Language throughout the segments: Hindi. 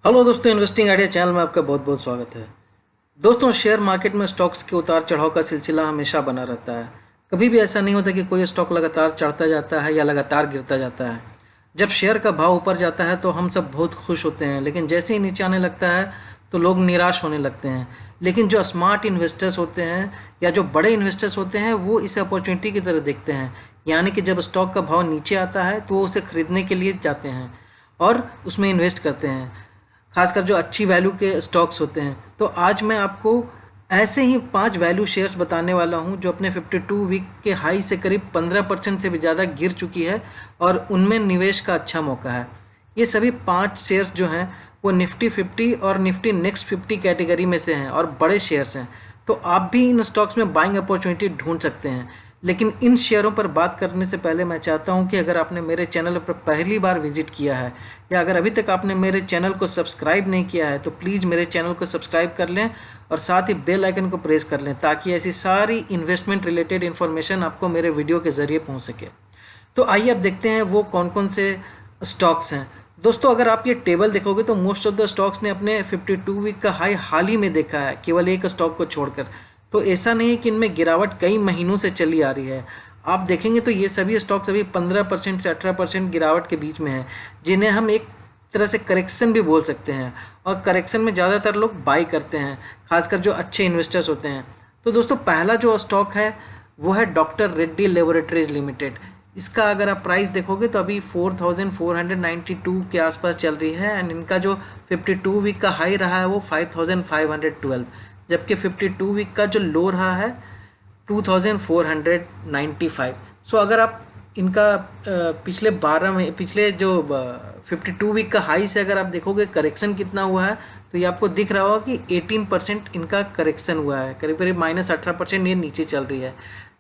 हेलो दोस्तों, इन्वेस्टिंग आइडिया चैनल में आपका बहुत बहुत स्वागत है। दोस्तों, शेयर मार्केट में स्टॉक्स के उतार चढ़ाव का सिलसिला हमेशा बना रहता है। कभी भी ऐसा नहीं होता कि कोई स्टॉक लगातार चढ़ता जाता है या लगातार गिरता जाता है। जब शेयर का भाव ऊपर जाता है तो हम सब बहुत खुश होते हैं, लेकिन जैसे ही नीचे आने लगता है तो लोग निराश होने लगते हैं। लेकिन जो स्मार्ट इन्वेस्टर्स होते हैं या जो बड़े इन्वेस्टर्स होते हैं वो इसे अपॉर्चुनिटी की तरह देखते हैं। यानी कि जब स्टॉक का भाव नीचे आता है तो वो उसे खरीदने के लिए जाते हैं और उसमें इन्वेस्ट करते हैं, खासकर जो अच्छी वैल्यू के स्टॉक्स होते हैं। तो आज मैं आपको ऐसे ही 5 वैल्यू शेयर्स बताने वाला हूं जो अपने 52 वीक के हाई से करीब 15% से भी ज़्यादा गिर चुकी है और उनमें निवेश का अच्छा मौका है। ये सभी 5 शेयर्स जो हैं वो निफ्टी 50 और निफ्टी नेक्स्ट 50 कैटेगरी में से हैं और बड़े शेयर्स हैं। तो आप भी इन स्टॉक्स में बाइंग अपॉर्चुनिटी ढूंढ सकते हैं। लेकिन इन शेयरों पर बात करने से पहले मैं चाहता हूं कि अगर आपने मेरे चैनल पर पहली बार विजिट किया है या अगर अभी तक आपने मेरे चैनल को सब्सक्राइब नहीं किया है तो प्लीज़ मेरे चैनल को सब्सक्राइब कर लें और साथ ही बेल आइकन को प्रेस कर लें ताकि ऐसी सारी इन्वेस्टमेंट रिलेटेड इन्फॉर्मेशन आपको मेरे वीडियो के ज़रिए पहुँच सके। तो आइए अब देखते हैं वो कौन कौन से स्टॉक्स हैं। दोस्तों, अगर आप ये टेबल देखोगे तो मोस्ट ऑफ द स्टॉक्स ने अपने 52 वीक का हाई हाल ही में देखा है, केवल एक स्टॉक को छोड़कर। तो ऐसा नहीं है कि इनमें गिरावट कई महीनों से चली आ रही है। आप देखेंगे तो ये सभी स्टॉक्स अभी 15% से 18% गिरावट के बीच में हैं, जिन्हें हम एक तरह से करेक्शन भी बोल सकते हैं। और करेक्शन में ज़्यादातर लोग बाई करते हैं, खासकर जो अच्छे इन्वेस्टर्स होते हैं। तो दोस्तों, पहला जो स्टॉक है वो है डॉक्टर रेड्डी लेबोरेटरीज लिमिटेड। इसका अगर आप प्राइस देखोगे तो अभी 4492 के आसपास चल रही है एंड इनका जो 52 वीक का हाई रहा है वो 5512, जबकि 52 वीक का जो लो रहा है 2495। सो अगर आप इनका पिछले जो 52 वीक का हाई से अगर आप देखोगे करेक्शन कितना हुआ है तो ये आपको दिख रहा होगा कि 18% इनका करेक्शन हुआ है, करीब करीब -18% ये नीचे चल रही है।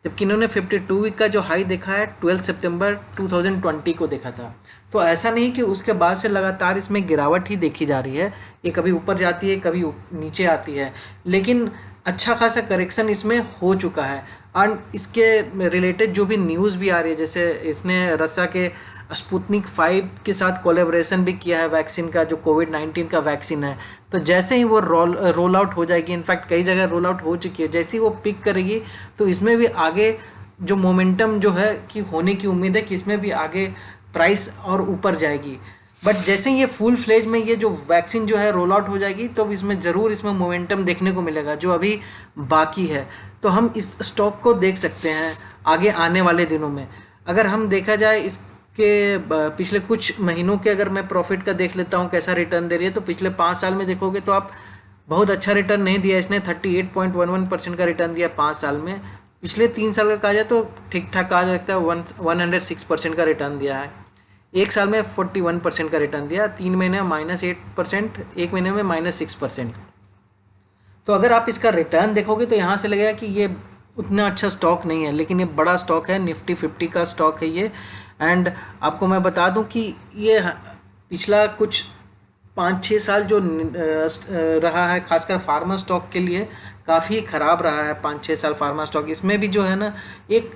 जबकि इन्होंने 52 वीक का जो हाई देखा है 12 सितंबर 2020 को देखा था। तो ऐसा नहीं कि उसके बाद से लगातार इसमें गिरावट ही देखी जा रही है, ये कभी ऊपर जाती है कभी नीचे आती है, लेकिन अच्छा खासा करेक्शन इसमें हो चुका है। और इसके रिलेटेड जो भी न्यूज़ भी आ रही है, जैसे इसने रसिया के स्पुतनिक 5 के साथ कोलैबोरेशन भी किया है वैक्सीन का, जो कोविड-19 का वैक्सीन है। तो जैसे ही वो रोल आउट हो जाएगी, इनफैक्ट कई जगह रोल आउट हो चुकी है, जैसे ही वो पिक करेगी तो इसमें भी आगे जो मोमेंटम जो है कि होने की उम्मीद है कि इसमें भी आगे प्राइस और ऊपर जाएगी। बट जैसे ही ये फुल फ्लेज में ये जो वैक्सीन जो है रोल आउट हो जाएगी तो इसमें ज़रूर इसमें मोमेंटम देखने को मिलेगा जो अभी बाकी है। तो हम इस स्टॉक को देख सकते हैं आगे आने वाले दिनों में। अगर हम देखा जाए इसके पिछले कुछ महीनों के अगर मैं प्रॉफिट का देख लेता हूँ कैसा रिटर्न दे रही है, तो पिछले 5 साल में देखोगे तो आप बहुत अच्छा रिटर्न नहीं दिया इसने। 38.11% का रिटर्न दिया 5 साल में। पिछले 3 साल का कहा जाए तो ठीक ठाक कहा जाता है, 106% का रिटर्न दिया है। एक साल में 41% का रिटर्न दिया, 3 महीने में -8%, एक महीने में -6%। तो अगर आप इसका रिटर्न देखोगे तो यहाँ से लगेगा कि ये उतना अच्छा स्टॉक नहीं है, लेकिन ये बड़ा स्टॉक है, निफ्टी 50 का स्टॉक है ये। एंड आपको मैं बता दूं कि ये पिछला कुछ 5-6 साल जो रहा है खासकर फार्मा स्टॉक के लिए काफ़ी ख़राब रहा है। 5-6 साल फार्मा स्टॉक, इसमें भी जो है ना एक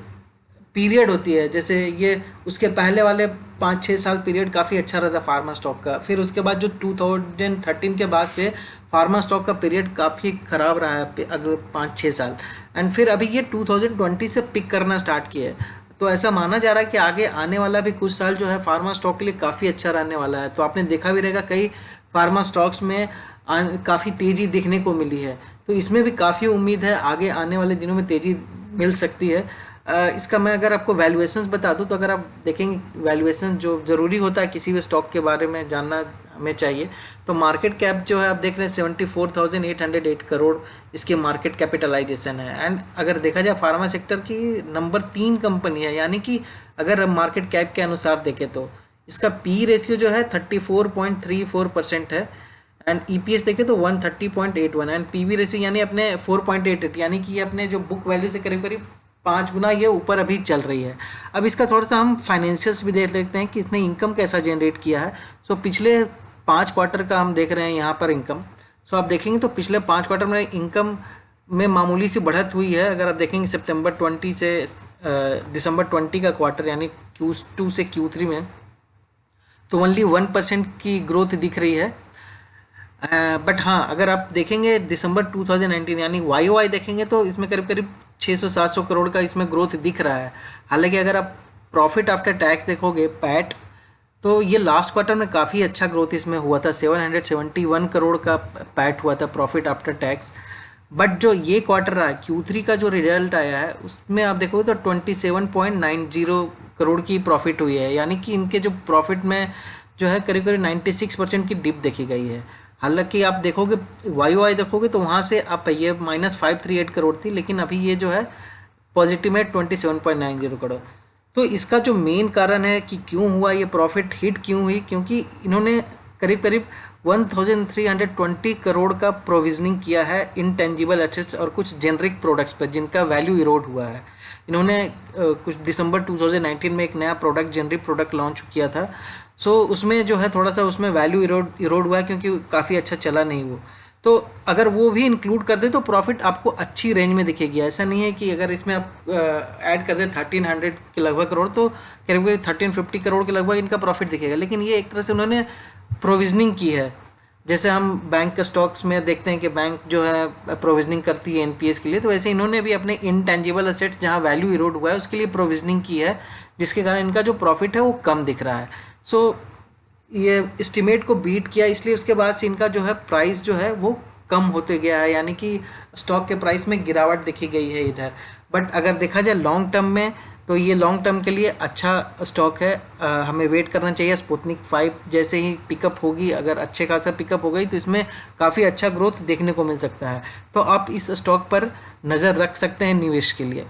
पीरियड होती है, जैसे ये उसके पहले वाले 5-6 साल पीरियड काफ़ी अच्छा रहता फार्मा स्टॉक का। फिर उसके बाद जो 2013 के बाद से फार्मा स्टॉक का पीरियड काफ़ी ख़राब रहा है अगले 5-6 साल। एंड फिर अभी ये 2020 से पिक करना स्टार्ट किया है। तो ऐसा माना जा रहा है कि आगे आने वाला भी कुछ साल जो है फार्मा स्टॉक के लिए काफ़ी अच्छा रहने वाला है। तो आपने देखा भी रहेगा कई फार्मा स्टॉक्स में काफ़ी तेज़ी दिखने को मिली है। तो इसमें भी काफ़ी उम्मीद है आगे आने वाले दिनों में तेज़ी मिल सकती है। इसका मैं अगर आपको वैल्यूएशंस बता दूं तो अगर आप देखेंगे वैल्यूएशन जो ज़रूरी होता है किसी भी स्टॉक के बारे में जानना हमें चाहिए, तो मार्केट कैप जो है आप देख रहे हैं 74,808 करोड़ इसकी मार्केट कैपिटलाइजेशन है। एंड अगर देखा जाए फार्मा सेक्टर की नंबर 3 कंपनी है, यानी कि अगर मार्केट कैप के अनुसार देखें तो इसका पी रेशियो जो है 34.34% है। एंड ईपीएस देखें तो 130.81 एंड पीवी रेशियो यानी अपने 4.88, यानी कि ये अपने जो बुक वैल्यू से करीब करीब 5 गुना ये ऊपर अभी चल रही है। अब इसका थोड़ा सा हम फाइनेंशियल्स भी देख लेते हैं कि इसने इनकम कैसा जनरेट किया है। सो पिछले 5 क्वार्टर का हम देख रहे हैं यहाँ पर इनकम। सो आप देखेंगे तो पिछले 5 क्वार्टर में इनकम में मामूली सी बढ़त हुई है। अगर आप देखेंगे सितंबर 20 से दिसंबर 20 का क्वार्टर यानी Q2 से Q3 में, तो ओनली 1% की ग्रोथ दिख रही है। बट हाँ, अगर आप देखेंगे दिसंबर 2019 यानी वाई वाई देखेंगे तो इसमें करीब करीब 600-700 करोड़ का इसमें ग्रोथ दिख रहा है। हालांकि अगर आप प्रॉफिट आफ्टर टैक्स देखोगे पैट, तो ये लास्ट क्वार्टर में काफ़ी अच्छा ग्रोथ इसमें हुआ था, 771 करोड़ का पैट हुआ था प्रॉफिट आफ्टर टैक्स। बट जो ये क्वार्टर रहा Q3 का जो रिजल्ट आया है उसमें आप देखोगे तो 27.90 करोड़ की प्रॉफिट हुई है, यानी कि इनके जो प्रॉफिट में जो है करीब करीब 96% की डिप देखी गई है। हालांकि आप देखोगे वाई वाई देखोगे तो वहाँ से आप ये -538 करोड़ थी, लेकिन अभी ये जो है पॉजिटिव में 27.90 करोड़। तो इसका जो मेन कारण है कि क्यों हुआ ये प्रॉफिट हिट क्यों हुई, क्योंकि इन्होंने करीब करीब 1320 करोड़ का प्रोविजनिंग किया है इनटेंजिबल एसेट्स और कुछ जेनरिक प्रोडक्ट्स पर जिनका वैल्यू इरोड हुआ है। इन्होंने कुछ दिसंबर 2019 में एक नया प्रोडक्ट जेनरिक प्रोडक्ट लॉन्च किया था। सो उसमें जो है थोड़ा सा उसमें वैल्यू इरोड हुआ है क्योंकि काफ़ी अच्छा चला नहीं वो। तो अगर वो भी इंक्लूड कर दे तो प्रॉफिट आपको अच्छी रेंज में दिखेगी। ऐसा नहीं है कि अगर इसमें आप ऐड कर दे 1300 के लगभग करोड़ तो करीब करीब 1350 करोड़ के लगभग इनका प्रॉफिट दिखेगा, लेकिन ये एक तरह से उन्होंने प्रोविजनिंग की है। जैसे हम बैंक के स्टॉक्स में देखते हैं कि बैंक जो है प्रोविजनिंग करती है एनपीएस के लिए, तो वैसे इन्होंने भी अपने इनटेंजिबल एसेट्स जहाँ वैल्यू इरोड हुआ है उसके लिए प्रोविजनिंग की है, जिसके कारण इनका जो प्रॉफिट है वो कम दिख रहा है। सो ये एस्टिमेट को बीट किया, इसलिए उसके बाद से इनका जो है प्राइस जो है वो कम होते गया है, यानी कि स्टॉक के प्राइस में गिरावट देखी गई है इधर। बट अगर देखा जाए लॉन्ग टर्म में तो ये लॉन्ग टर्म के लिए अच्छा स्टॉक है। हमें वेट करना चाहिए। स्पुतनिक 5 जैसे ही पिकअप होगी, अगर अच्छे खासा पिकअप हो गई तो इसमें काफ़ी अच्छा ग्रोथ देखने को मिल सकता है। तो आप इस स्टॉक पर नज़र रख सकते हैं निवेश के लिए।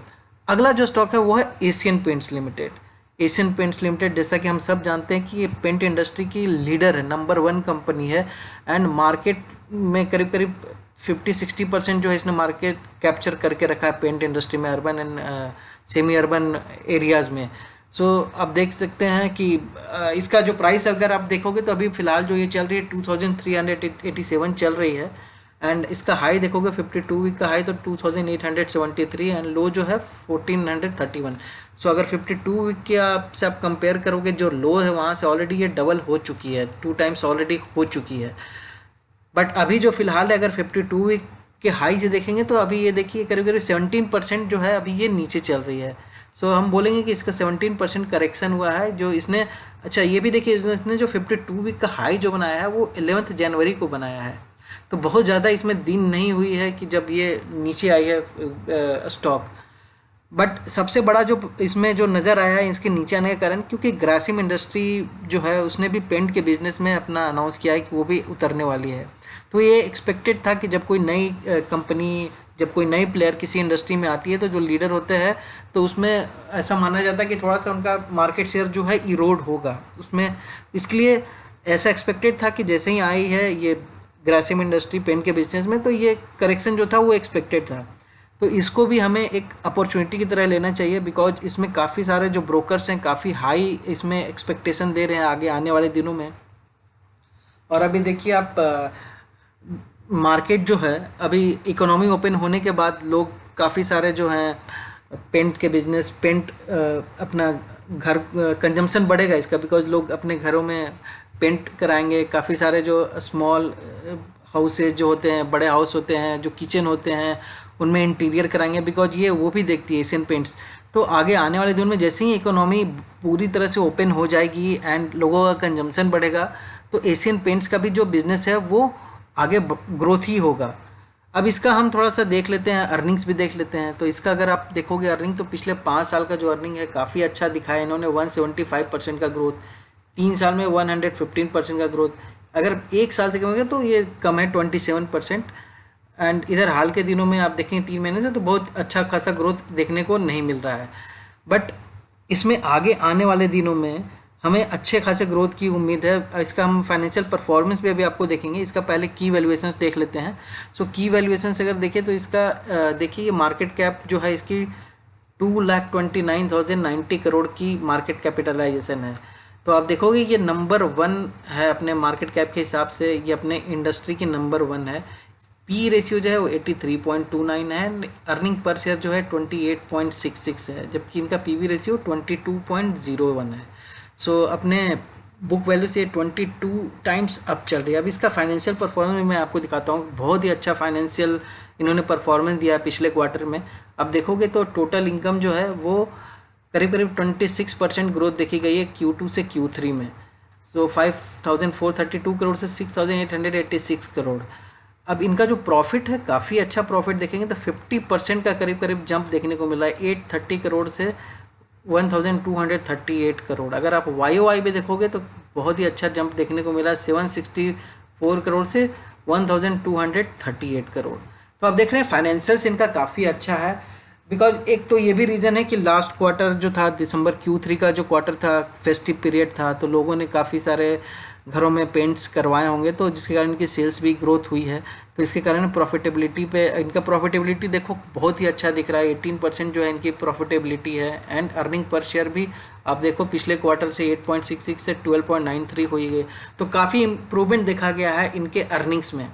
अगला जो स्टॉक है वो है Asian paints limited. Asian paints limited, जैसा कि हम सब जानते हैं कि ये पेंट इंडस्ट्री की लीडर है, नंबर 1 कंपनी है एंड मार्केट में करीब करीब 50-60% जो है इसने मार्केट कैप्चर करके रखा है पेंट इंडस्ट्री में, urban and semi urban areas में। सो आप देख सकते हैं कि इसका जो प्राइस अगर आप देखोगे तो अभी फ़िलहाल जो ये चल रही है 2387 चल रही है एंड इसका हाई देखोगे 52 वीक का हाई तो 2873 एंड लो जो है 1431। सो अगर 52 वीक के से आप कंपेयर करोगे जो लो है वहाँ से ऑलरेडी ये डबल हो चुकी है, 2 टाइम्स ऑलरेडी हो चुकी है। बट अभी जो फिलहाल है अगर 52 वीक के हाई से देखेंगे तो अभी ये देखिए करीब करीब 17% जो है अभी ये नीचे चल रही है। सो हम बोलेंगे कि इसका 17% करेक्शन हुआ है जो इसने। अच्छा ये भी देखिए इसने जो 52 वीक का हाई जो बनाया है वो 11 जनवरी को बनाया है, तो बहुत ज़्यादा इसमें दिन नहीं हुई है कि जब ये नीचे आई है स्टॉक। बट सबसे बड़ा जो इसमें जो नज़र आया है इसके नीचे आने का कारण, क्योंकि ग्रासिम इंडस्ट्री जो है उसने भी पेंट के बिजनेस में अपना अनाउंस किया है कि वो भी उतरने वाली है। तो ये एक्सपेक्टेड था कि जब कोई नई कंपनी, जब कोई नई प्लेयर किसी इंडस्ट्री में आती है तो जो लीडर होते हैं तो उसमें ऐसा माना जाता है कि थोड़ा सा उनका मार्केट शेयर जो है इरोड होगा उसमें। इसके लिए ऐसा एक्सपेक्टेड था कि जैसे ही आई है ये ग्रासिम इंडस्ट्री पेंट के बिजनेस में तो ये करेक्शन जो था वो एक्सपेक्टेड था। तो इसको भी हमें एक अपॉर्चुनिटी की तरह लेना चाहिए, बिकॉज इसमें काफ़ी सारे जो ब्रोकर्स हैं काफ़ी हाई इसमें एक्सपेक्टेशन दे रहे हैं आगे आने वाले दिनों में। और अभी देखिए आप मार्केट जो है अभी इकोनॉमी ओपन होने के बाद लोग काफ़ी सारे जो हैं पेंट के बिजनेस, पेंट अपना घर कंजम्पशन बढ़ेगा इसका, बिकॉज लोग अपने घरों में पेंट कराएंगे। काफ़ी सारे जो स्मॉल हाउसेज जो होते हैं, बड़े हाउस होते हैं, जो किचन होते हैं उनमें इंटीरियर कराएंगे, बिकॉज ये वो भी देखती है एशियन पेंट्स। तो आगे आने वाले दिनों में जैसे ही इकोनॉमी पूरी तरह से ओपन हो जाएगी एंड लोगों का कंजम्पशन बढ़ेगा तो एशियन पेंट्स का भी जो बिज़नेस है वो आगे ग्रोथ ही होगा। अब इसका हम थोड़ा सा देख लेते हैं, अर्निंग्स भी देख लेते हैं। तो इसका अगर आप देखोगे अर्निंग तो पिछले 5 साल का जो अर्निंग है काफ़ी अच्छा दिखाया इन्होंने, 175% का ग्रोथ, 3 साल में 115% का ग्रोथ। अगर 1 साल से कहेंगे तो ये कम है 27%। एंड इधर हाल के दिनों में आप देखें 3 महीने से तो बहुत अच्छा खासा ग्रोथ देखने को नहीं मिल रहा है। बट इसमें आगे आने वाले दिनों में हमें अच्छे खासे ग्रोथ की उम्मीद है। इसका हम फाइनेंशियल परफॉर्मेंस भी अभी आपको देखेंगे। इसका पहले की वैल्यूएशंस देख लेते हैं। सो की वैल्यूएशंस अगर देखें तो इसका देखिए ये मार्केट कैप जो है इसकी 2,29,090 करोड़ की मार्केट कैपिटलाइजेशन है। तो आप देखोगे ये नंबर 1 है अपने मार्केट कैप के हिसाब से, ये अपने इंडस्ट्री की नंबर 1 है। पी रेशियो जो है वो 83.29 है। अर्निंग पर शेयर जो है 28.66 है, जबकि इनका पीवी रेशियो 22.01 है। सो अपने बुक वैल्यू से 22 टाइम्स अप चल रही है। अब इसका फाइनेंशियल परफॉर्मेंस मैं आपको दिखाता हूँ, बहुत ही अच्छा फाइनेंशियल इन्होंने परफॉर्मेंस दिया है पिछले क्वार्टर में। अब देखोगे तो टोटल इनकम जो है वो करीब करीब 26% ग्रोथ देखी गई है Q2 से Q3 में। सो 5,432 करोड़ से 6,886 करोड़। अब इनका जो प्रॉफिट है काफ़ी अच्छा प्रॉफिट देखेंगे तो 50% का करीब करीब जंप देखने को मिला है, 830 करोड़ से 1,238 करोड़। अगर आप YOY भी देखोगे तो बहुत ही अच्छा जंप देखने को मिला, 764 करोड़ से 1,238 करोड़। तो आप देख रहे हैं फाइनेंशियल्स इनका काफ़ी अच्छा है। बिकॉज एक तो ये भी रीज़न है कि लास्ट क्वार्टर जो था दिसंबर Q3 का जो क्वार्टर था, फेस्टिव पीरियड था, तो लोगों ने काफ़ी सारे घरों में पेंट्स करवाए होंगे, तो जिसके कारण इनकी सेल्स भी ग्रोथ हुई है। तो इसके कारण प्रॉफिटेबिलिटी पे इनका प्रॉफिटेबिलिटी देखो बहुत ही अच्छा दिख रहा है, 18% जो है इनकी प्रॉफिटेबिलिटी है। एंड अर्निंग पर शेयर भी आप देखो पिछले क्वार्टर से 8.66 से 12.93 हुई है, तो काफ़ी इम्प्रूवमेंट देखा गया है इनके अर्निंग्स में।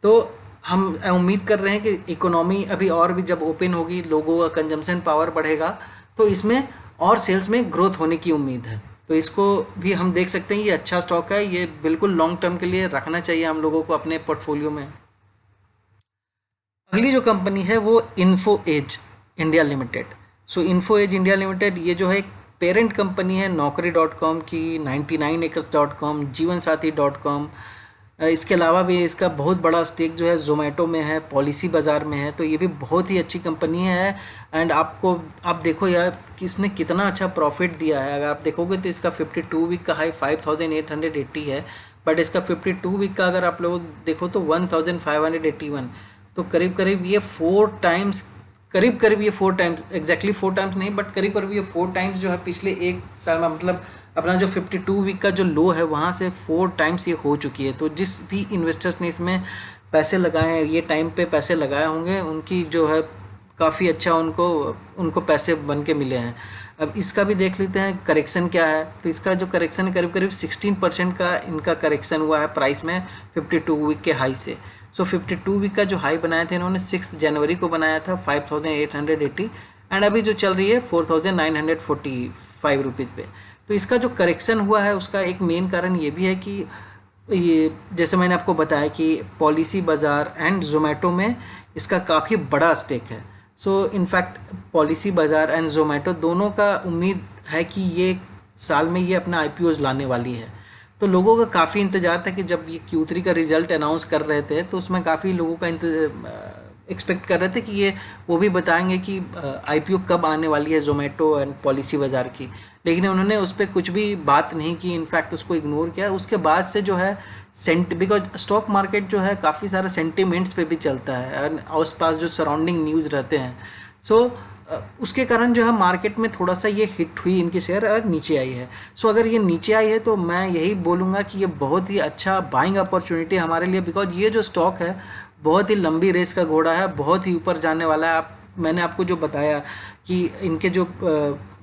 तो हम उम्मीद कर रहे हैं कि इकोनॉमी अभी और भी जब ओपन होगी, लोगों का कंजम्पशन पावर बढ़ेगा, तो इसमें और सेल्स में ग्रोथ होने की उम्मीद है। तो इसको भी हम देख सकते हैं, ये अच्छा स्टॉक है, ये बिल्कुल लॉन्ग टर्म के लिए रखना चाहिए हम लोगों को अपने पोर्टफोलियो में। अगली जो कंपनी है वो इन्फो एज इंडिया लिमिटेड। सो इन्फो एज इंडिया लिमिटेड ये जो है एक पेरेंट कंपनी है Naukri.com की, 99acres.com, जीवन साथी .com। इसके अलावा भी इसका बहुत बड़ा स्टेक जो है जोमेटो में है, पॉलिसी बाज़ार में है, तो ये भी बहुत ही अच्छी कंपनी है। एंड आप देखो यार कि इसने कितना अच्छा प्रॉफिट दिया है। अगर आप देखोगे तो इसका 52 वीक का हाई 5,880 है, बट इसका 52 वीक का अगर आप लोग देखो तो 1,581, तो करीब करीब ये 4 टाइम्स, एग्जैक्टली 4 टाइम्स नहीं, बट करीब करीब ये 4 टाइम्स जो है पिछले एक साल में, मतलब अपना जो 52 वीक का जो लो है वहाँ से 4 टाइम्स ये हो चुकी है। तो जिस भी इन्वेस्टर्स ने इसमें पैसे लगाए हैं, ये टाइम पे पैसे लगाए होंगे, उनकी जो है काफ़ी अच्छा उनको पैसे बन के मिले हैं। अब इसका भी देख लेते हैं करेक्शन क्या है। तो इसका जो करेक्शन है करीब करीब 16% का इनका करेक्शन हुआ है प्राइस में 52 वीक के हाई से। सो 52 वीक का जो हाई बनाए थे इन्होंने 6 जनवरी को बनाया था 5,880, एंड अभी जो चल रही है 4,945 रुपीज़ पे। तो इसका जो करेक्शन हुआ है उसका एक मेन कारण ये भी है कि ये जैसे मैंने आपको बताया कि पॉलिसी बाज़ार एंड जोमेटो में इसका काफ़ी बड़ा स्टेक है। सो इनफैक्ट पॉलिसी बाज़ार एंड जोमेटो दोनों का उम्मीद है कि ये साल में ये अपना IPOs लाने वाली है। तो लोगों का काफ़ी इंतज़ार था कि जब ये Q3 का रिजल्ट अनाउंस कर रहे थे तो उसमें काफ़ी लोगों का एक्सपेक्ट कर रहे थे कि ये वो भी बताएंगे कि IPO कब आने वाली है जोमेटो एंड पॉलिसी बाज़ार की, लेकिन उन्होंने उस पर कुछ भी बात नहीं की, इनफैक्ट उसको इग्नोर किया। उसके बाद से जो है बिकॉज स्टॉक मार्केट जो है काफ़ी सारे सेंटिमेंट्स पे भी चलता है और आस पास जो सराउंडिंग न्यूज़ रहते हैं, सो उसके कारण जो है मार्केट में थोड़ा सा ये हिट हुई इनकी शेयर और नीचे आई है। सो अगर ये नीचे आई है तो मैं यही बोलूँगा कि ये बहुत ही अच्छा बाइंग अपॉर्चुनिटी हमारे लिए, बिकॉज ये जो स्टॉक है बहुत ही लंबी रेस का घोड़ा है, बहुत ही ऊपर जाने वाला है। मैंने आपको जो बताया कि इनके जो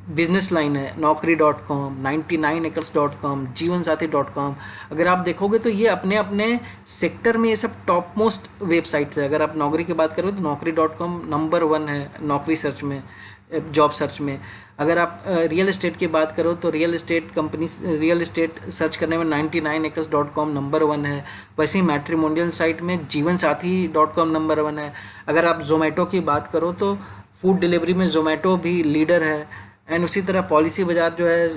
बिजनेस लाइन है Naukri.com, 99acres.com, जीवन साथी .com, अगर आप देखोगे तो ये अपने अपने सेक्टर में ये सब टॉप मोस्ट वेबसाइट्स है। अगर आप नौकरी की बात करोगे तो Naukri.com नंबर 1 है नौकरी सर्च में, जॉब सर्च में। अगर आप रियल एस्टेट की बात करो तो रियल एस्टेट सर्च करने में 99acres.com नंबर 1 है। वैसे ही मैट्रिमोनियल साइट में जीवन साथी .com नंबर 1 है। अगर आप जोमेटो की बात करो तो फूड डिलीवरी में जोमेटो भी लीडर है। एंड उसी तरह पॉलिसी बाज़ार जो है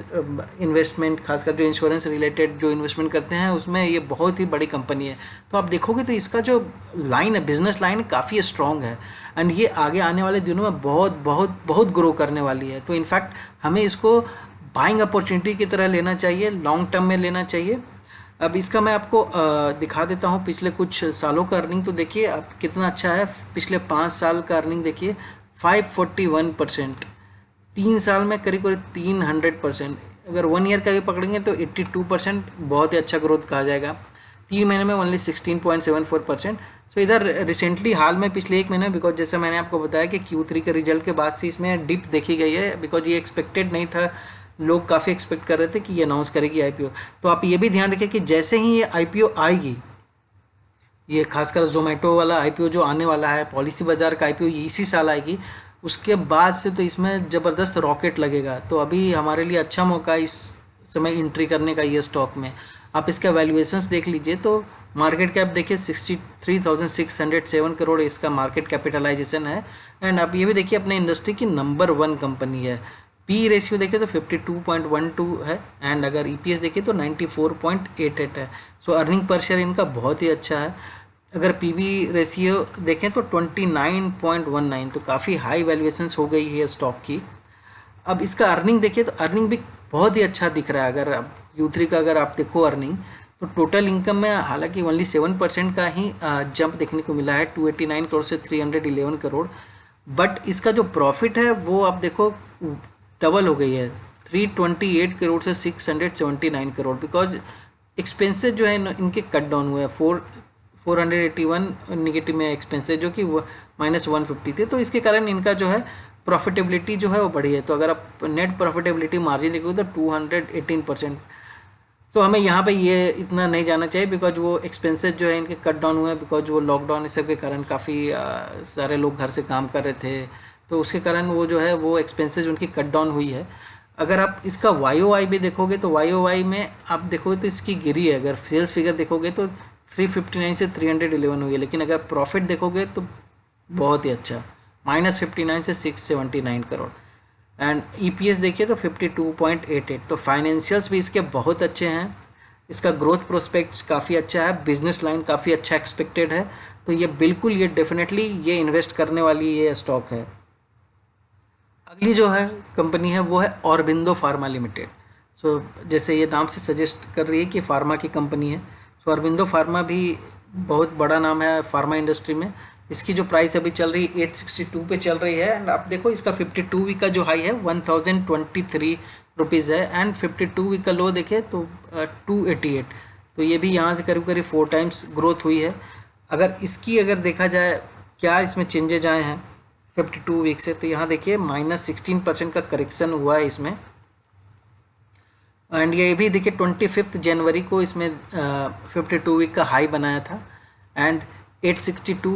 इन्वेस्टमेंट, खासकर जो इंश्योरेंस रिलेटेड जो इन्वेस्टमेंट करते हैं उसमें ये बहुत ही बड़ी कंपनी है। तो आप देखोगे तो इसका जो लाइन है, बिजनेस लाइन काफ़ी स्ट्रॉन्ग है, एंड ये आगे आने वाले दिनों में बहुत बहुत बहुत ग्रो करने वाली है। तो इनफैक्ट हमें इसको बाइंग अपॉर्चुनिटी की तरह लेना चाहिए, लॉन्ग टर्म में लेना चाहिए। अब इसका मैं आपको दिखा देता हूँ पिछले कुछ सालों का अर्निंग, तो देखिए अब कितना अच्छा है। पिछले 5 साल का अर्निंग देखिए 541%, 3 साल में करीब करीब 300%, अगर 1 ईयर का भी पकड़ेंगे तो 82%, बहुत ही अच्छा ग्रोथ कहा जाएगा। 3 महीने में ओनली 16.74%। सो इधर रिसेंटली हाल में पिछले 1 महीने, बिकॉज जैसे मैंने आपको बताया कि Q3 के रिजल्ट के बाद से इसमें डिप देखी गई है, बिकॉज ये एक्सपेक्टेड नहीं था, लोग काफ़ी एक्सपेक्ट कर रहे थे कि ये अनाउंस करेगी IPO। तो आप ये भी ध्यान रखें कि जैसे ही ये IPO आएगी, ये खासकर जोमेटो वाला IPO जो आने वाला है, पॉलिसी बाज़ार का IPO ये इसी साल आएगी, उसके बाद से तो इसमें ज़बरदस्त रॉकेट लगेगा। तो अभी हमारे लिए अच्छा मौका इस समय एंट्री करने का ये स्टॉक में। आप इसका वैल्यूएशंस देख लीजिए तो मार्केट कैप देखिए 63,607 करोड़ इसका मार्केट कैपिटलाइजेशन है। एंड आप ये भी देखिए अपने इंडस्ट्री की नंबर 1 कंपनी है। पी रेशियो देखिए तो 52.12 है एंड अगर ईपीएस देखिए तो 94.88 है। सो अर्निंग पर शेयर इनका बहुत ही अच्छा है। अगर पीबी रेशियो देखें तो 29.19, तो काफ़ी हाई वैल्यूएशंस हो गई है स्टॉक की। अब इसका अर्निंग देखिए तो अर्निंग भी बहुत ही अच्छा दिख रहा है। अगर आप Q3 का अगर आप देखो अर्निंग तो टोटल इनकम में हालांकि ओनली 7% का ही जंप देखने को मिला है 289 करोड़ से 311 करोड़। बट इसका जो प्रॉफिट है वो आप देखो डबल हो गई है 328 करोड़ से 679 करोड़, बिकॉज एक्सपेंसेस जो है इनके कट डाउन हुए हैं। 481 निगेटिव में एक्सपेंसेस जो कि -150 थे, तो इसके कारण इनका जो है प्रॉफिटेबिलिटी जो है वो बढ़ी है। तो अगर आप नेट प्रॉफिटेबिलिटी मार्जिन देखोगे तो 218%। तो हमें यहाँ पे ये इतना नहीं जाना चाहिए बिकॉज वो एक्सपेंसेस जो है इनके कट डाउन हुए हैं, बिकॉज वो लॉकडाउन इस सब के कारण काफ़ी सारे लोग घर से काम कर रहे थे, तो उसके कारण वो जो है वो एक्सपेंसेस उनकी कट डाउन हुई है। अगर आप इसका YOY भी देखोगे तो YOY में आप देखोगे तो इसकी गिरी है। अगर सेल्स फिगर देखोगे तो 359 से 311 हुई है, लेकिन अगर प्रॉफिट देखोगे तो बहुत ही अच्छा -59 से 679 करोड़। एंड EPS देखिए तो 52.88। तो फाइनेंशियल्स भी इसके बहुत अच्छे हैं। इसका ग्रोथ प्रोस्पेक्ट्स काफ़ी अच्छा है, बिजनेस लाइन काफ़ी अच्छा एक्सपेक्टेड है। तो ये बिल्कुल ये डेफिनेटली ये इन्वेस्ट करने वाली ये स्टॉक है। अगली जो है कंपनी है वो है ऑरबिंदो फार्मा लिमिटेड। सो जैसे ये नाम से सजेस्ट कर रही है कि फार्मा की कंपनी है। सो ऑरबिंदो फार्मा भी बहुत बड़ा नाम है फार्मा इंडस्ट्री में। इसकी जो प्राइस अभी चल रही है 862 पे चल रही है। एंड आप देखो इसका 52 वीक का जो हाई है 1023 रुपीज़ है एंड 52 वीक का लो देखे तो 288। तो ये भी यहाँ से करीब करीब 4 टाइम्स ग्रोथ हुई है। अगर इसकी अगर देखा जाए क्या इसमें चेंजेज आए हैं 52 वीक से, तो यहाँ देखिए -16% का करेक्शन हुआ है इसमें। एंड ये भी देखिए 25 जनवरी को इसमें 52 वीक का हाई बनाया था। एंड 862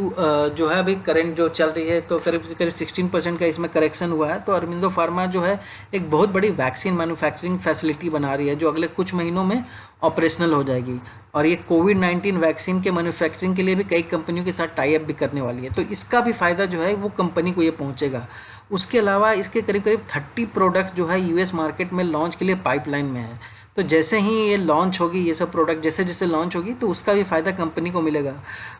जो है अभी करंट जो चल रही है, तो करीब करीब 16% का इसमें करेक्शन हुआ है। तो ऑरबिंदो फार्मा जो है एक बहुत बड़ी वैक्सीन मैन्युफैक्चरिंग फैसिलिटी बना रही है जो अगले कुछ महीनों में ऑपरेशनल हो जाएगी। और ये कोविड-19 वैक्सीन के मैन्युफैक्चरिंग के लिए भी कई कंपनियों के साथ टाई अप भी करने वाली है। तो इसका भी फ़ायदा जो है वो कंपनी को ये पहुँचेगा। उसके अलावा इसके करीब करीब 30 प्रोडक्ट्स जो है US मार्केट में लॉन्च के लिए पाइपलाइन में है। तो जैसे ही ये लॉन्च होगी, ये सब प्रोडक्ट जैसे जैसे लॉन्च होगी तो उसका भी फ़ायदा कंपनी को मिलेगा।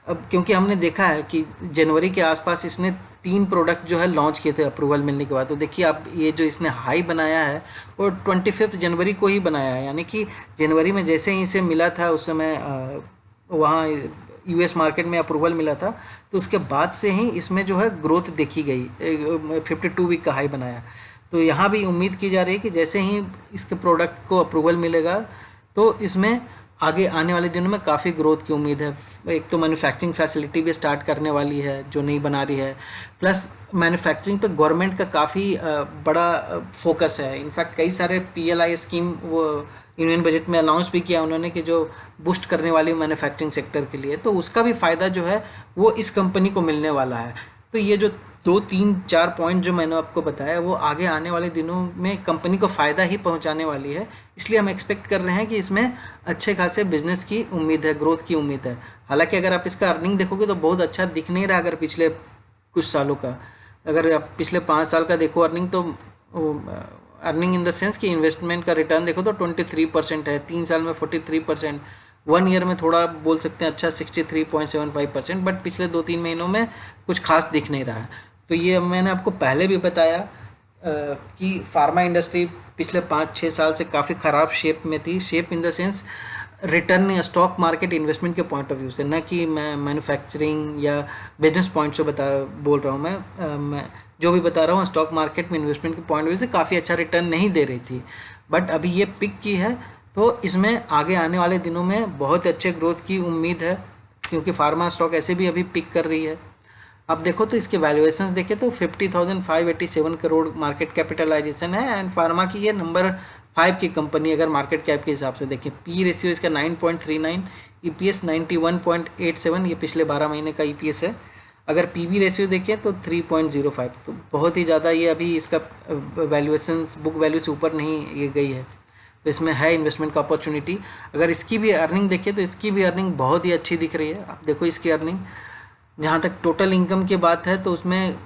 अब क्योंकि हमने देखा है कि जनवरी के आसपास इसने 3 प्रोडक्ट जो है लॉन्च किए थे अप्रूवल मिलने के बाद। तो देखिए आप ये जो इसने हाई बनाया है वो 25 जनवरी को ही बनाया है, यानी कि जनवरी में जैसे ही इसे मिला था उस समय वहाँ US मार्केट में अप्रूवल मिला था, तो उसके बाद से ही इसमें जो है ग्रोथ देखी गई, 52 वीक का हाई बनाया। तो यहाँ भी उम्मीद की जा रही है कि जैसे ही इसके प्रोडक्ट को अप्रूवल मिलेगा तो इसमें आगे आने वाले दिनों में काफ़ी ग्रोथ की उम्मीद है। एक तो मैन्युफैक्चरिंग फैसिलिटी भी स्टार्ट करने वाली है जो नई बना रही है, प्लस मैन्युफैक्चरिंग पे गवर्नमेंट का काफ़ी बड़ा फोकस है। इनफैक्ट कई सारे PLI स्कीम वो यूनियन बजट में अनाउंस भी किया उन्होंने कि जो बूस्ट करने वाली मैन्युफैक्चरिंग सेक्टर के लिए, तो उसका भी फ़ायदा जो है वो इस कंपनी को मिलने वाला है। तो ये जो 2, 3, 4 पॉइंट जो मैंने आपको बताया वो आगे आने वाले दिनों में कंपनी को फ़ायदा ही पहुंचाने वाली है। इसलिए हम एक्सपेक्ट कर रहे हैं कि इसमें अच्छे खासे बिजनेस की उम्मीद है, ग्रोथ की उम्मीद है। हालांकि अगर आप इसका अर्निंग देखोगे तो बहुत अच्छा दिख नहीं रहा। अगर पिछले कुछ सालों का, अगर आप पिछले 5 साल का देखो अर्निंग, तो अर्निंग इन द सेंस कि इन्वेस्टमेंट का रिटर्न देखो तो 23% है, 3 साल में 43%, 1 ईयर में थोड़ा बोल सकते हैं अच्छा 63.75%, बट पिछले 2-3 महीनों में कुछ खास दिख नहीं रहा है। तो ये मैंने आपको पहले भी बताया कि फार्मा इंडस्ट्री पिछले 5-6 साल से काफ़ी ख़राब शेप में थी। Shape in the sense return stock market investment के पॉइंट ऑफ व्यू से, न कि मैं मैन्युफैक्चरिंग या बिजनेस पॉइंट से बोल रहा हूँ। मैं जो भी बता रहा हूँ स्टॉक मार्केट में इन्वेस्टमेंट के पॉइंट ऑफ व्यू से काफ़ी अच्छा रिटर्न नहीं दे रही थी, बट अभी ये पिक की है। तो इसमें आगे आने वाले दिनों में बहुत अच्छे ग्रोथ की उम्मीद है, क्योंकि फार्मा स्टॉक ऐसे भी अभी पिक कर रही है। अब देखो तो इसके वैल्यूएशंस देखें तो 50,587 करोड़ मार्केट कैपिटलाइजेशन है एंड फार्मा की ये नंबर 5 की कंपनी अगर मार्केट कैप के हिसाब से देखें। पी रेशियो इसका 9.39, EPS 91.87, ये पिछले 12 महीने का EPS है। अगर PB रेशियो देखें तो 3.05, तो बहुत ही ज़्यादा ये अभी इसका वैल्यूएशन बुक वैल्यू से ऊपर नहीं ये गई है। तो इसमें है इन्वेस्टमेंट का अपॉर्चुनिटी। अगर इसकी भी अर्निंग देखें तो इसकी भी अर्निंग बहुत ही अच्छी दिख रही है। आप देखो इसकी अर्निंग, जहाँ तक टोटल इनकम की बात है तो उसमें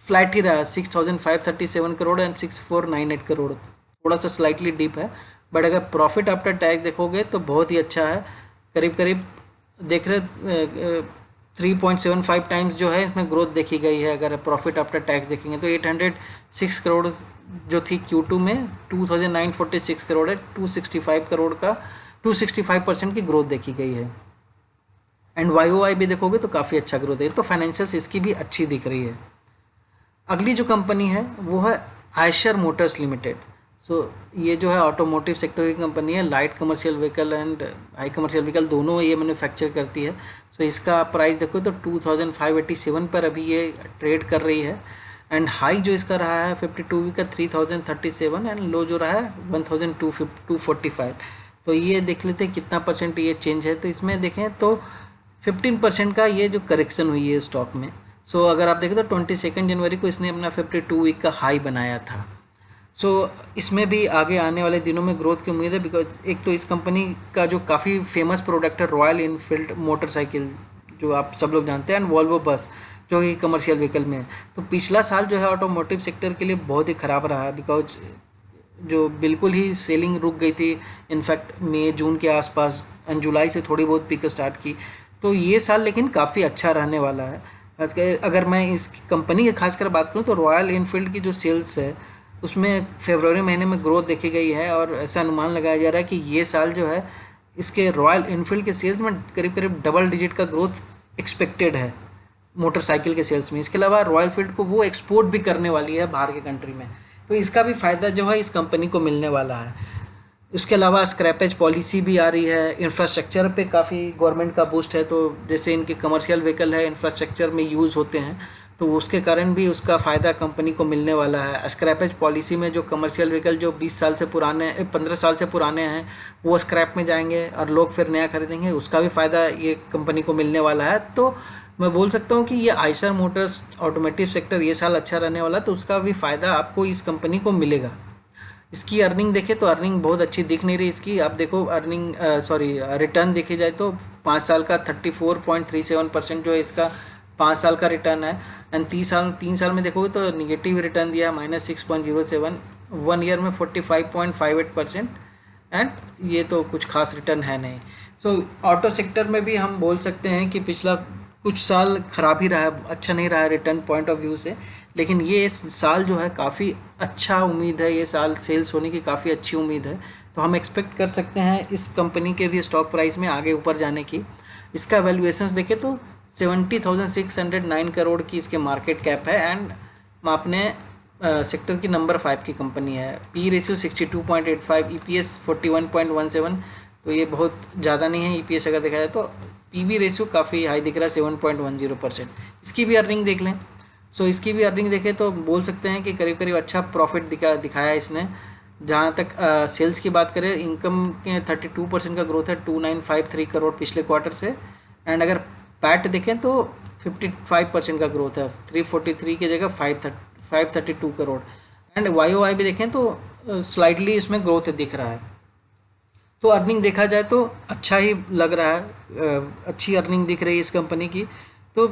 फ्लैट ही रहा, 6,537 करोड़ एंड 6,498 करोड़, थोड़ा सा स्लाइटली डीप है। बट अगर प्रॉफिट आफ्टर टैक्स देखोगे तो बहुत ही अच्छा है, करीब करीब देख रहे 3.75 टाइम्स जो है इसमें ग्रोथ देखी गई है। अगर प्रॉफिट आफ्टर टैक्स देखेंगे तो 806 करोड़ जो थी Q2 में 2,946 करोड़ है, 265 करोड़ का 265% की ग्रोथ देखी गई है। एंड YOY भी देखोगे तो काफ़ी अच्छा ग्रोथ है, तो फाइनेंशियल्स इसकी भी अच्छी दिख रही है। अगली जो कंपनी है वो है आयशर मोटर्स लिमिटेड। ये जो है ऑटोमोटिव सेक्टर की कंपनी है, light commercial vehicle and high commercial vehicle दोनों ये मैन्युफैक्चर करती है। इसका प्राइस देखो तो 2,587 पर अभी ये ट्रेड कर रही है। एंड हाई जो इसका रहा है 52 वीक का 3,037 एंड लो जो रहा है 1,245। तो ये देख लेते हैं कितना परसेंट ये चेंज है। तो इसमें देखें तो 15% का ये जो करेक्शन हुई है स्टॉक में। अगर आप देखें तो 22 जनवरी को इसने अपना 52 वीक का हाई बनाया था। इसमें भी आगे आने वाले दिनों में ग्रोथ की उम्मीद है, बिकॉज एक तो इस कंपनी का जो काफ़ी फेमस प्रोडक्ट है रॉयल इनफील्ड मोटरसाइकिल, जो आप सब लोग जानते हैं, एंड वॉल्वो बस जो कि कमर्शियल व्हीकल में है। तो पिछला साल जो है ऑटोमोटिव सेक्टर के लिए बहुत ही ख़राब रहा, बिकॉज जो बिल्कुल ही सेलिंग रुक गई थी इनफैक्ट मई जून के आसपास, एंड जुलाई से थोड़ी बहुत पीक स्टार्ट की। तो ये साल लेकिन काफ़ी अच्छा रहने वाला है। अगर मैं इस कंपनी की खासकर बात करूँ तो रॉयल इनफील्ड की जो सेल्स है उसमें फरवरी महीने में ग्रोथ देखी गई है, और ऐसा अनुमान लगाया जा रहा है कि ये साल जो है इसके रॉयल इनफील्ड के सेल्स में करीब करीब डबल डिजिट का ग्रोथ एक्सपेक्टेड है मोटरसाइकिल के सेल्स में। इसके अलावा रॉयल फील्ड को वो एक्सपोर्ट भी करने वाली है बाहर के कंट्री में, तो इसका भी फ़ायदा जो है इस कंपनी को मिलने वाला है। उसके अलावा स्क्रैपेज पॉलिसी भी आ रही है, इंफ्रास्ट्रक्चर पे काफ़ी गवर्नमेंट का बूस्ट है। तो जैसे इनके कमर्शियल व्हीकल है इंफ्रास्ट्रक्चर में यूज़ होते हैं, तो उसके कारण भी उसका फ़ायदा कंपनी को मिलने वाला है। स्क्रैपेज पॉलिसी में जो कमर्शियल व्हीकल जो 20 साल से पुराने 15 साल से पुराने हैं वो स्क्रैप में जाएंगे और लोग फिर नया खरीदेंगे, उसका भी फ़ायदा ये कंपनी को मिलने वाला है। तो मैं बोल सकता हूँ कि ये आयशर मोटर्स ऑटोमोटिव सेक्टर ये साल अच्छा रहने वाला, तो उसका भी फ़ायदा आपको इस कंपनी को मिलेगा। इसकी अर्निंग देखें तो अर्निंग बहुत अच्छी दिख नहीं रही इसकी। आप देखो अर्निंग रिटर्न देखी जाए तो 5 साल का 34.37% जो है इसका 5 साल का रिटर्न है, एंड 3 साल में देखोगे तो निगेटिव रिटर्न दिया है -6.07, 1 ईयर में 45.58%, एंड ये तो कुछ खास रिटर्न है नहीं। ऑटो सेक्टर में भी हम बोल सकते हैं कि पिछला कुछ साल खराब ही रहा है, अच्छा नहीं रहा है रिटर्न पॉइंट ऑफ व्यू से, लेकिन ये साल जो है काफ़ी अच्छा उम्मीद है, ये साल सेल्स होने की काफ़ी अच्छी उम्मीद है। तो हम एक्सपेक्ट कर सकते हैं इस कंपनी के भी स्टॉक प्राइस में आगे ऊपर जाने की। इसका वैल्यूएशंस देखें तो 70,609 करोड़ की इसके मार्केट कैप है, एंड अपने सेक्टर की नंबर 5 की कंपनी है। पी रेशियो 62.85, EPS 41.17, तो ये बहुत ज़्यादा नहीं है। EPS अगर देखा जाए तो PB रेशियो काफ़ी हाई दिख रहा है 7.10%। इसकी भी अर्निंग देख लें। इसकी भी अर्निंग देखें तो बोल सकते हैं कि करीब करीब अच्छा प्रॉफिट दिखाया इसने। जहाँ तक सेल्स की बात करें, इनकम के 32% का ग्रोथ है, 2953 करोड़ पिछले क्वार्टर से, एंड अगर पैट देखें तो 55% का ग्रोथ है, 343 की जगह 532 करोड़, एंड YOY भी देखें तो स्लाइटली इसमें ग्रोथ दिख रहा है। तो अर्निंग देखा जाए तो अच्छा ही लग रहा है, अच्छी अर्निंग दिख रही है इस कंपनी की, तो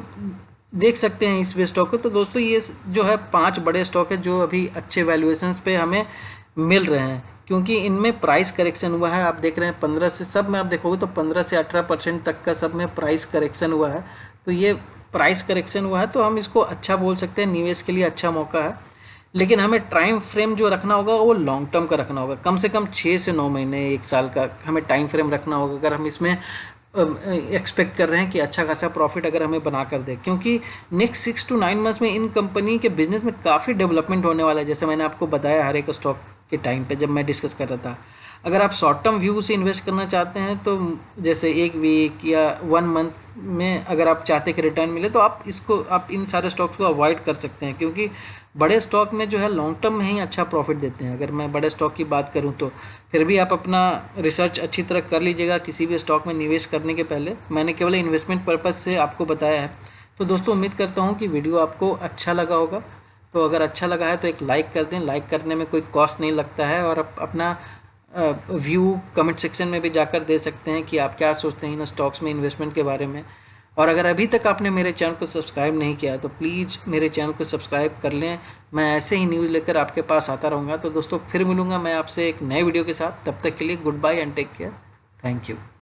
देख सकते हैं इस स्टॉक को। तो दोस्तों ये जो है 5 बड़े स्टॉक है जो अभी अच्छे वैल्यूएशंस पे हमें मिल रहे हैं, क्योंकि इनमें प्राइस करेक्शन हुआ है। आप देख रहे हैं 15 से, सब में आप देखोगे तो 15 से 18% तक का सब में प्राइस करेक्शन हुआ है। तो ये प्राइस करेक्शन हुआ है तो हम इसको अच्छा बोल सकते हैं, निवेश के लिए अच्छा मौका है। लेकिन हमें टाइम फ्रेम जो रखना होगा वो लॉन्ग टर्म का रखना होगा, कम से कम 6 से 9 महीने 1 साल का हमें टाइम फ्रेम रखना होगा, अगर हम इसमें एक्सपेक्ट कर रहे हैं कि अच्छा खासा प्रॉफिट अगर हमें बना कर दे। क्योंकि नेक्स्ट 6 to 9 मंथ्स में इन कंपनी के बिजनेस में काफ़ी डेवलपमेंट होने वाला है, जैसे मैंने आपको बताया हर एक स्टॉक के टाइम पे जब मैं डिस्कस कर रहा था। अगर आप शॉर्ट टर्म व्यू से इन्वेस्ट करना चाहते हैं तो जैसे 1 वीक या 1 मंथ में अगर आप चाहते हैं कि रिटर्न मिले तो आप इन सारे स्टॉक्स को अवॉइड कर सकते हैं, क्योंकि बड़े स्टॉक में जो है लॉन्ग टर्म में ही अच्छा प्रॉफिट देते हैं। अगर मैं बड़े स्टॉक की बात करूं तो फिर भी आप अपना रिसर्च अच्छी तरह कर लीजिएगा किसी भी स्टॉक में निवेश करने के पहले। मैंने केवल इन्वेस्टमेंट पर्पज़ से आपको बताया है। तो दोस्तों उम्मीद करता हूं कि वीडियो आपको अच्छा लगा होगा। तो अगर अच्छा लगा है तो एक लाइक कर दें, लाइक करने में कोई कॉस्ट नहीं लगता है, और अपना व्यू कमेंट सेक्शन में भी जाकर दे सकते हैं कि आप क्या सोचते हैं इन स्टॉक्स में इन्वेस्टमेंट के बारे में। और अगर अभी तक आपने मेरे चैनल को सब्सक्राइब नहीं किया तो प्लीज़ मेरे चैनल को सब्सक्राइब कर लें। मैं ऐसे ही न्यूज़ लेकर आपके पास आता रहूँगा। तो दोस्तों फिर मिलूँगा मैं आपसे एक नए वीडियो के साथ, तब तक के लिए goodbye and take care. Thank you.